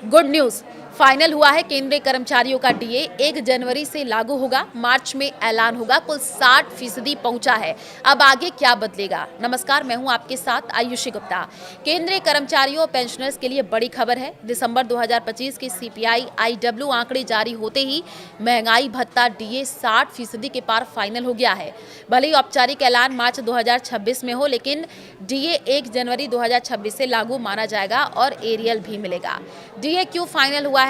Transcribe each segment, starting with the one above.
Good news final हुआ है। केंद्रीय कर्मचारियों का डीए 1 जनवरी से लागू होगा। मार्च में ऐलान होगा। कुल 60% पहुंचा है। अब आगे क्या बदलेगा? नमस्कार, मैं हूं आपके साथ आयुषी गुप्ता। केंद्रीय कर्मचारियों और पेंशनर्स के लिए बड़ी खबर है। दिसंबर 2025 के सीपीआई आईडब्ल्यू आंकड़े जारी होते ही महंगाई भत्ता डीए 60% के पार फाइनल हो गया है। भले ही औपचारिक ऐलान मार्च 2026 में हो, लेकिन डीए 1 जनवरी 2026 से लागू माना जाएगा और एरियल भी मिलेगा। डीए क्यों फाइनल हुआ है?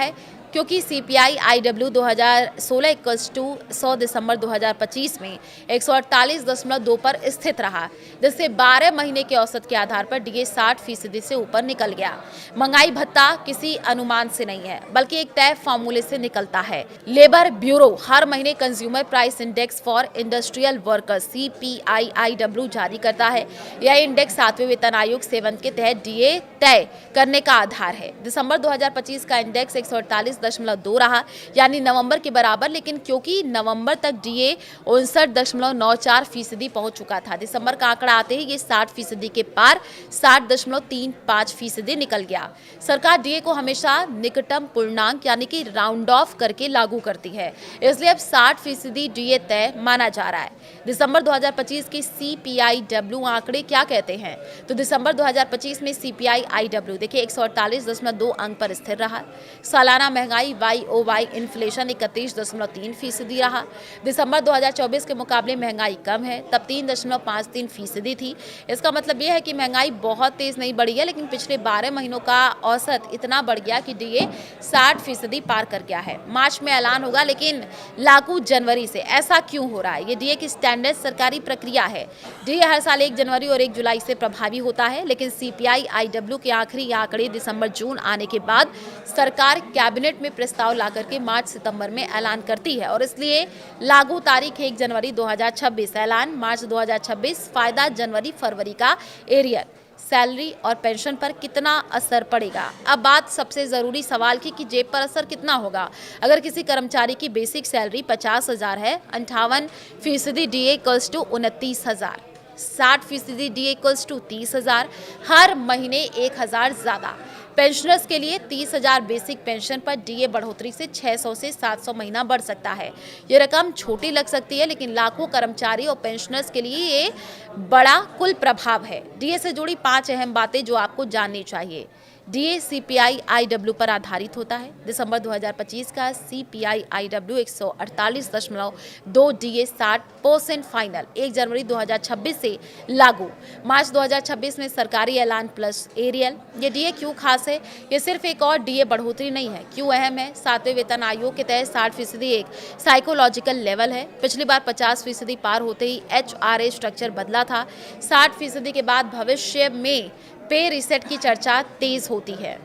क्योंकि सीपीआई आईडब्ल्यू 2016 इक्वल्स टू 100 दिसंबर 2025 में 148.2 पर स्थित रहा, जिससे 12 महीने के औसत के आधार पर डीए 60% से ऊपर निकल गया। महंगाई भत्ता किसी अनुमान से नहीं है, बल्कि एक तय फॉर्मूले से निकलता है। लेबर ब्यूरो हर महीने consumer price index for industrial workers CPI-IW जारी करता है। यह इंडेक्स 7वें वेतन आयोग 7 के तहत डीए तय करने का आधार है। दिसंबर 2025 का इंडेक्स 148.2 रहा, यानी नवंबर के बराबर, लेकिन क्योंकि नवंबर तक डीए 59.94% पहुंच चुका था, दिसंबर का आंकड़ा आते ही ये 60% के पार 60.35% निकल गया। सरकार डीए को हमेशा निकटतम पूर्णांक यानी कि राउंड ऑफ करके लागू करती है, इसलिए अब 60% डीए तय माना जा रहा है। दिसंबर 2025 के CPI-W आंकड़े क्या कहते हैं? तो दिसंबर 2025 में CPI-IW देखिए 148.2 अंक पर स्थिर रहा। सालाना महंगाई YOY इन्फ्लेशन 31.3% रहा। दिसंबर 2024 के मुकाबले महंगाई कम है, तब 3.53% थी। इसका मतलब यह है कि महंगाई बहुत तेज नहीं बढ़ी है, लेकिन पिछले 12 महीनों का औसत इतना बढ़ गया कि डीए 60% पार कर गया है। मार्च में ऐलान होगा, लेकिन लागू जनवरी से। ऐसा क्यों हो रहा है? ये डीए की स्टैंडर्ड सरकारी प्रक्रिया है। डीए हर साल 1 जनवरी और 1 जुलाई से प्रभावी होता है, लेकिन CPI-IW के आखिरी आंकड़े दिसंबर जून आने के बाद सरकार कैबिनेट में प्रस्ताव लाकर के मार्च सितंबर में ऐलान करती है, और इसलिए लागू तारीख 1 जनवरी 2026, ऐलान मार्च 2026, फायदा जनवरी फरवरी का एरियर। सैलरी और पेंशन पर कितना असर पड़ेगा? अब बात सबसे ज़रूरी सवाल की कि जेब पर असर कितना होगा। अगर किसी कर्मचारी की बेसिक सैलरी 50,000 है, 58% DA equals to 29,000, 60% DA equals to 30,000, हर महीने 1,000 ज़्यादा। पेंशनर्स के लिए 30,000 बेसिक पेंशन पर डीए बढ़ोतरी से 600 से 700 महीना बढ़ सकता है। ये रकम छोटी लग सकती है, लेकिन लाखों कर्मचारी और पेंशनर्स के लिए ये बड़ा कुल प्रभाव है। डीए से जुड़ी 5 अहम बातें जो आपको जाननी चाहिए। डीए CPI-IW पर आधारित होता है। दिसंबर 2025 का CPI-IW 148.2 डीए 60% फाइनल 1 जनवरी 2026 से लागू। मार्च 2026 में सरकारी ऐलान प्लस एरियल। ये डीए क्यों खास है? ये सिर्फ एक और डीए बढ़ोतरी नहीं है। क्यों अहम है? 7वें वेतन आयोग के तहत 60% एक साइकोलॉजिकल लेवल है। पिछली बार 50% पार होते ही HRA स्ट्रक्चर बदला था। 60% के बाद भविष्य में पे रिसेट की चर्चा तेज होती है,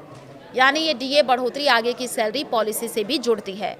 यानी ये डीए बढ़ोतरी आगे की सैलरी पॉलिसी से भी जुड़ती है।